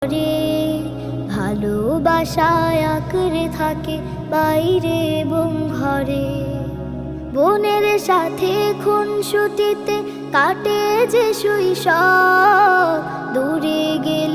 রে ভালোবাসায় আঁকড়ে থাকে বাইরে এবং ঘরে। বোনের সাথে খুনসুটিতে কাটে যে শৈশব, দূরে গেলে